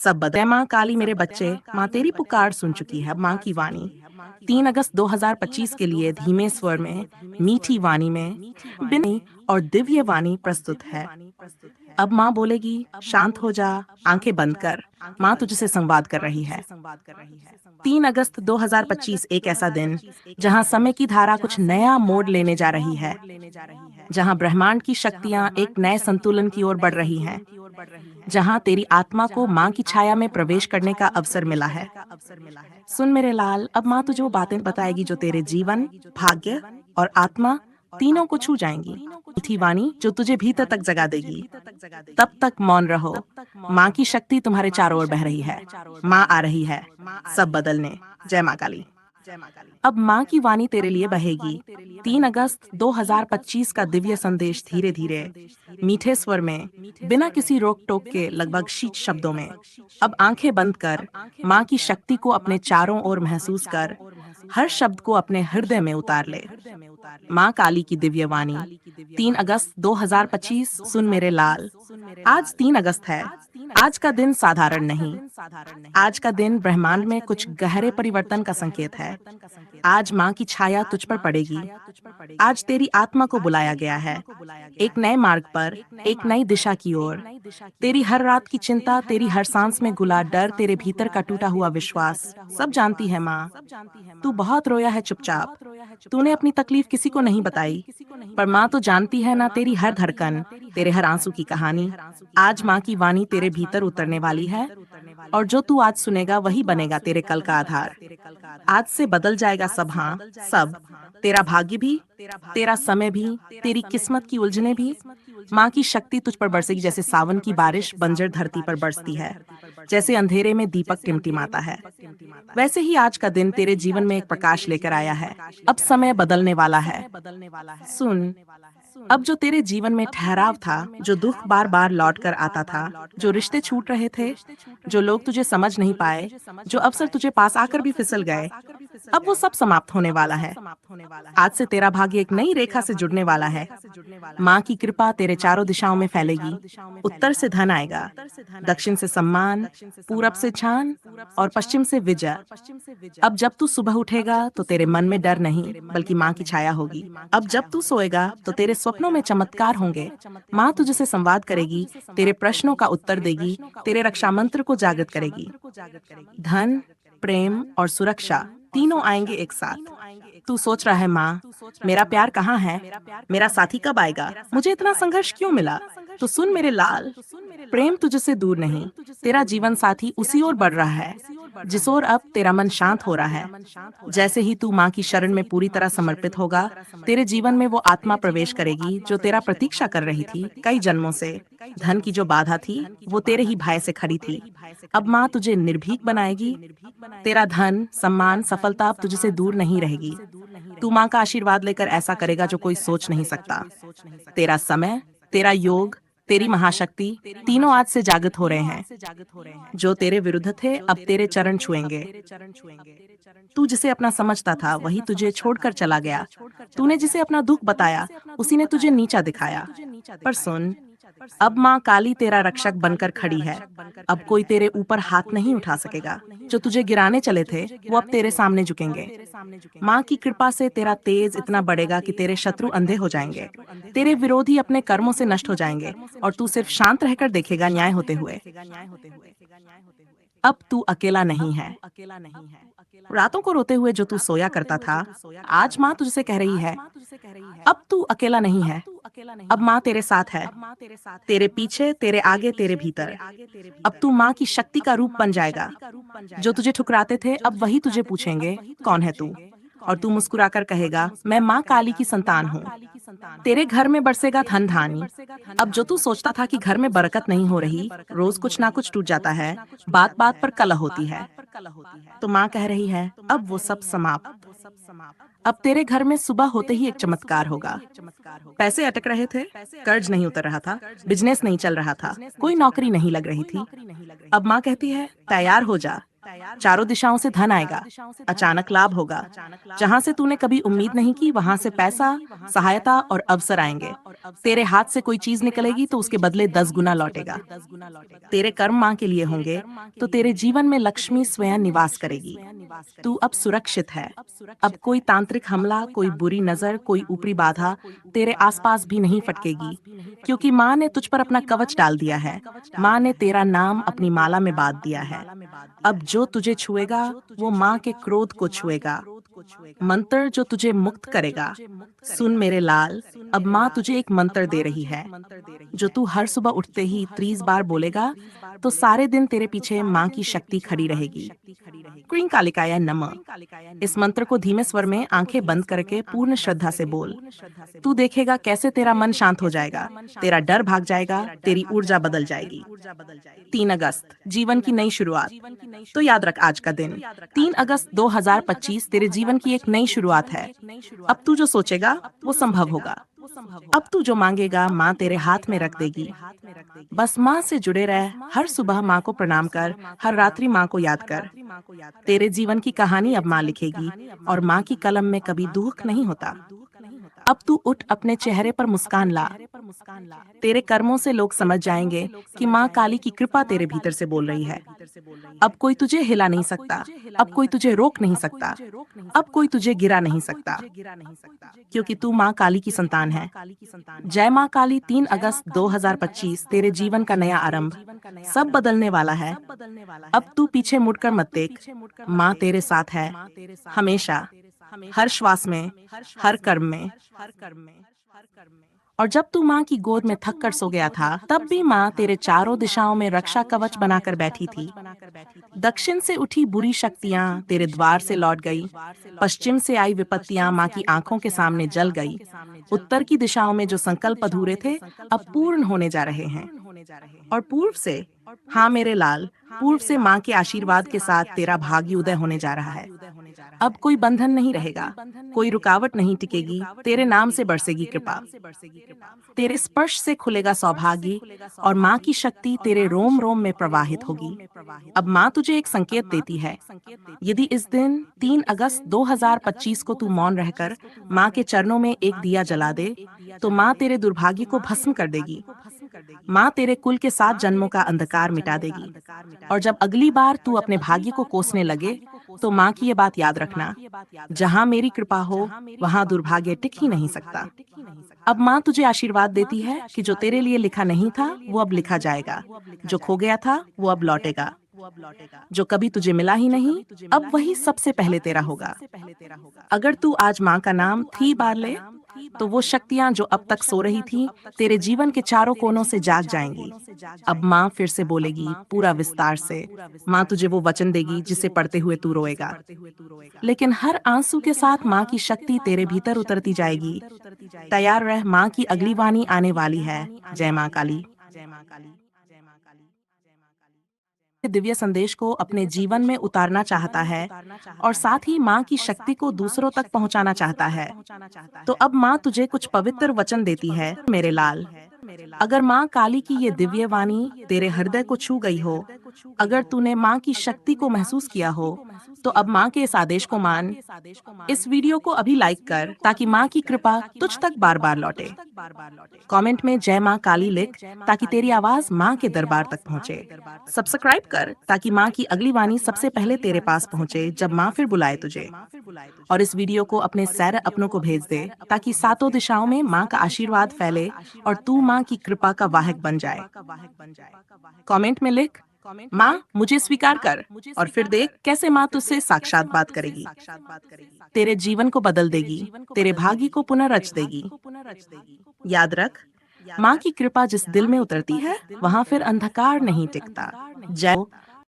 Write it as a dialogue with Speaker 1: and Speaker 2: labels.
Speaker 1: सब बदले माँ काली मेरे बच्चे, माँ तेरी पुकार सुन चुकी है। माँ की वाणी 3 अगस्त 2025 के लिए धीमे स्वर में, मीठी वाणी में, बिनी और दिव्य वाणी प्रस्तुत है। अब माँ बोलेगी, शांत हो जा, आंखें बंद कर। माँ तुझसे संवाद कर रही है। 3 अगस्त 2025 एक ऐसा दिन जहाँ समय की धारा कुछ नया मोड़ लेने जा रही है, जहाँ ब्रह्मांड की शक्तियाँ एक नए संतुलन की ओर बढ़ रही हैं, जहाँ तेरी आत्मा को माँ की छाया में प्रवेश करने का अवसर मिला है। सुन मेरे लाल, अब माँ तुझे वो बातें बताएगी जो तेरे जीवन, भाग्य और आत्मा तीनों को छू जाएंगी। मीठी वाणी जो तुझे भीतर तक जगा देगी। तब तक मौन रहो। माँ की शक्ति तुम्हारे चारों ओर बह रही है। माँ आ रही है सब बदलने। जय माँ काली। अब माँ की वाणी तेरे लिए बहेगी। 3 अगस्त 2025 का दिव्य संदेश धीरे धीरे, मीठे स्वर में, बिना किसी रोक टोक के, लगभग शीत शब्दों में। अब आंखें बंद कर, माँ की शक्ति को अपने चारों ओर महसूस कर, हर शब्द को अपने हृदय में उतार ले। माँ काली की दिव्य वाणी 3 अगस्त 2025। सुन मेरे लाल, आज 3 अगस्त है। आज का दिन साधारण नहीं। आज का दिन ब्रह्मांड में कुछ गहरे परिवर्तन का संकेत है। आज माँ की छाया तुझ पर पड़ेगी। आज तेरी आत्मा को बुलाया गया है एक नए मार्ग पर, एक नई दिशा की ओर। तेरी हर रात की चिंता, तेरी हर सांस में घुला डर, तेरे भीतर का टूटा हुआ विश्वास, सब जानती है माँ। तू बहुत रोया है चुपचाप। तूने अपनी तकलीफ किसी को नहीं बताई, पर माँ तो जानती है ना तेरी हर धड़कन, तेरे हर आंसू की कहानी। आज माँ की वाणी तेरे भीतर उतरने वाली है, और जो तू आज सुनेगा वही बनेगा तेरे कल का आधार। आज से बदल जाएगा सब, हाँ सब। तेरा भाग्य भी, तेरा समय भी, तेरी किस्मत की उलझने भी। माँ की शक्ति तुझ पर बरसेगी जैसे सावन की बारिश बंजर धरती पर बरसती है, जैसे अंधेरे में दीपक टिमटिमाता है। वैसे ही आज का दिन तेरे जीवन में एक प्रकाश लेकर आया है। अब समय बदलने वाला है। सुन, अब जो तेरे जीवन में ठहराव था, जो दुख बार बार लौट कर आता था, जो रिश्ते छूट रहे थे, जो लोग तुझे समझ नहीं पाए, जो अवसर तुझे पास आकर भी फिसल गए, अब वो सब समाप्त होने वाला है। आज से तेरा भाग्य एक नई रेखा से जुड़ने वाला है। माँ की कृपा तेरे चारों दिशाओं में फैलेगी। उत्तर से धन आएगा, दक्षिण से सम्मान, पूरब से छान और पश्चिम से विजय। अब जब तू सुबह उठेगा तो तेरे मन में डर नहीं, बल्कि माँ की छाया होगी। अब जब तू सोएगा तो तेरे स्वप्नों में चमत्कार होंगे। माँ तुझसे संवाद करेगी, तेरे प्रश्नों का उत्तर देगी, तेरे रक्षा मंत्र को जागृत करेगी। धन, प्रेम और सुरक्षा तीनों आएंगे एक साथ। तू सोच रहा है, माँ मेरा प्यार कहाँ है, मेरा साथी कब आएगा, मुझे इतना संघर्ष क्यों मिला? तो सुन मेरे लाल, प्रेम तुझसे दूर नहीं, तेरा जीवन साथी उसी ओर बढ़ रहा है जिस ओर अब तेरा मन शांत हो रहा है। जैसे ही तू माँ की शरण में पूरी तरह समर्पित होगा, तेरे जीवन में वो आत्मा प्रवेश करेगी जो तेरा प्रतीक्षा कर रही थी कई जन्मों से। धन की जो बाधा थी वो तेरे ही भय से खड़ी थी। अब माँ तुझे निर्भीक बनाएगी। तेरा धन, सम्मान, सफलता अब तुझसे दूर नहीं रहेगी। तू माँ का आशीर्वाद लेकर ऐसा करेगा जो कोई सोच नहीं सकता। तेरा समय, तेरा योग, तेरी महाशक्ति तीनों आज से जागृत हो रहे हैं। जो तेरे विरुद्ध थे अब तेरे चरण छुएंगे। तू जिसे अपना समझता था वही तुझे छोड़कर चला गया। तूने जिसे अपना दुख बताया उसी ने तुझे नीचा दिखाया। पर सुन, अब माँ काली तेरा रक्षक बनकर खड़ी है। अब कोई तेरे ऊपर हाथ नहीं उठा सकेगा। जो तुझे गिराने चले थे वो अब तेरे सामने झुकेंगे। माँ की कृपा से तेरा तेज इतना बढ़ेगा कि तेरे शत्रु अंधे हो जाएंगे, तेरे विरोधी अपने कर्मों से नष्ट हो जाएंगे, और तू सिर्फ शांत रहकर देखेगा न्याय होते हुए। अब तू अकेला नहीं है। रातों को रोते हुए जो तू सोया करता था, आज माँ तुझसे कह रही है, अब तू अकेला नहीं है। अब माँ तेरे साथ है, तेरे पीछे, तेरे आगे, तेरे भीतर। अब तू माँ की शक्ति का रूप बन जाएगा। जो तुझे ठुकराते थे अब वही तुझे पूछेंगे, कौन है तू? और तू मुस्कुराकर कहेगा, मैं माँ काली की संतान हूँ। तेरे घर में बरसेगा धन धानी। अब जो तू सोचता था कि घर में बरकत नहीं हो रही, रोज कुछ ना कुछ टूट जाता है, बात बात पर कलह होती है, तो माँ कह रही है, अब वो सब समाप्त। अब तेरे घर में सुबह होते ही एक चमत्कार होगा। पैसे अटक रहे थे, कर्ज नहीं उतर रहा था, बिजनेस नहीं चल रहा था, कोई नौकरी नहीं लग रही थी। अब माँ कहती है, तैयार हो जा, चारों दिशाओं से धन आएगा, अचानक लाभ होगा, जहां से तूने कभी उम्मीद नहीं की वहां से पैसा, सहायता और अवसर आएंगे। तेरे हाथ से कोई चीज निकलेगी तो उसके बदले 10 गुना लौटेगा। तेरे कर्म मां के लिए होंगे तो तेरे जीवन में लक्ष्मी स्वयं निवास करेगी। तू अब सुरक्षित है। अब कोई तांत्रिक हमला, कोई बुरी नजर, कोई ऊपरी बाधा तेरे आसपास भी नहीं फटकेगी, क्योंकि माँ ने तुझ पर अपना कवच डाल दिया है। माँ ने तेरा नाम अपनी माला में बांध दिया है। अब जो तुझे छुएगा वो माँ के क्रोध को छुएगा। मंत्र जो तुझे मुक्त करेगा। सुन मेरे लाल, अब माँ तुझे एक मंत्र दे रही है, जो तू हर सुबह उठते ही 30 बार बोलेगा तो सारे दिन तेरे पीछे माँ की शक्ति खड़ी रहेगी। क्रीं कालिकाय नमः। इस मंत्र को धीमे स्वर में आंखें बंद करके पूर्ण श्रद्धा से बोल। तू देखेगा कैसे तेरा मन शांत हो जाएगा, तेरा डर भाग जाएगा, तेरी ऊर्जा बदल जाएगी। 3 अगस्त, जीवन की नई शुरुआत। तो याद रख आज का दिन 3 अगस्त 2025 तेरे जीवन की एक नई शुरुआत है। अब तू जो सोचेगा वो संभव होगा। अब तू जो मांगेगा माँ तेरे हाथ में रख देगी। बस माँ से जुड़े रह, हर सुबह माँ को प्रणाम कर, हर रात्रि माँ को याद कर। तेरे जीवन की कहानी अब माँ लिखेगी और माँ की कलम में कभी दुख नहीं होता। अब तू उठ, अपने चेहरे पर मुस्कान ला। तेरे कर्मों से लोग समझ जाएंगे कि माँ काली की कृपा तेरे भीतर से बोल रही है। अब कोई तुझे हिला नहीं सकता, अब कोई तुझे रोक नहीं सकता, अब कोई तुझे गिरा नहीं सकता, क्योंकि तू माँ काली की संतान है। जय माँ काली। 3 अगस्त 2025 तेरे जीवन का नया आरंभ। सब बदलने वाला है। अब तू पीछे मुड़कर मत देख। माँ तेरे साथ है, हमेशा, हर श्वास में, हर कर्म में। और जब तू माँ की गोद में थक कर सो गया था, तब भी माँ तेरे चारों दिशाओं में रक्षा कवच बनाकर बैठी थी। दक्षिण से उठी बुरी शक्तियां तेरे द्वार से लौट गई। पश्चिम से आई विपत्तियां माँ की आंखों के सामने जल गई। उत्तर की दिशाओं में जो संकल्प अधूरे थे अब पूर्ण होने जा रहे हैं। और पूर्व से, हाँ मेरे लाल, पूर्व से माँ के आशीर्वाद के साथ तेरा भाग्य उदय होने जा रहा है। अब कोई बंधन नहीं रहेगा, कोई रुकावट नहीं टिकेगी, तेरे नाम से बरसेगी कृपा। तेरे स्पर्श से खुलेगा सौभाग्य और माँ की शक्ति तेरे रोम रोम में प्रवाहित होगी। अब माँ तुझे एक संकेत देती है। यदि इस दिन 3 अगस्त 2025 को तू मौन रहकर माँ के चरणों में एक दिया जला दे, तो माँ तेरे दुर्भाग्य को भस्म कर देगी। माँ तेरे कुल के 7 जन्मों का अंधकार मिटा देगी। और जब अगली बार तू अपने भाग्य को कोसने लगे, तो माँ की ये बात याद रखना, जहाँ मेरी कृपा हो वहाँ दुर्भाग्य टिक ही नहीं सकता। अब माँ तुझे आशीर्वाद देती है कि जो तेरे लिए लिखा नहीं था वो अब लिखा जाएगा, जो खो गया था वो अब लौटेगा, जो कभी तुझे मिला ही नहीं अब वही सबसे पहले तेरा होगा। अगर तू आज माँ का नाम 3 बार ले, तो वो शक्तियां जो अब तक सो रही थी तेरे जीवन के चारों कोनों से जाग जाएंगी। अब माँ फिर से बोलेगी पूरा विस्तार से। माँ तुझे वो वचन देगी जिसे पढ़ते हुए तू रोएगा, लेकिन हर आंसू के साथ माँ की शक्ति तेरे भीतर उतरती जाएगी। तैयार रह, माँ की अगली वाणी आने वाली है। जय माँ काली। दिव्य संदेश को अपने जीवन में उतारना चाहता है और साथ ही माँ की शक्ति को दूसरों तक पहुंचाना चाहता है, तो अब माँ तुझे कुछ पवित्र वचन देती है मेरे लाल। अगर माँ काली की ये दिव्य वाणी तेरे हृदय को छू गई हो, अगर तूने माँ की शक्ति को महसूस किया हो, तो अब माँ के इस आदेश को मान। इस वीडियो को अभी लाइक कर ताकि माँ की कृपा तुझ तक बार बार लौटे। कमेंट में जय माँ काली लिख ताकि तेरी आवाज माँ के दरबार तक पहुँचे। सब्सक्राइब कर ताकि माँ की अगली वाणी सबसे पहले तेरे पास पहुँचे जब माँ फिर बुलाए तुझे। और इस वीडियो को अपने सैर अपनों को भेज दे ताकि सातों दिशाओं में माँ का आशीर्वाद फैले और तू माँ की कृपा का वाहक बन जाए। कमेंट में लिख, माँ मुझे स्वीकार कर, और फिर देख कैसे माँ तुझसे साक्षात बात करेगी, तेरे जीवन को बदल देगी, तेरे भाग्य को पुनर्रच देगी। याद रख, माँ की कृपा जिस दिल में उतरती है वहाँ फिर अंधकार नहीं टिकता। जय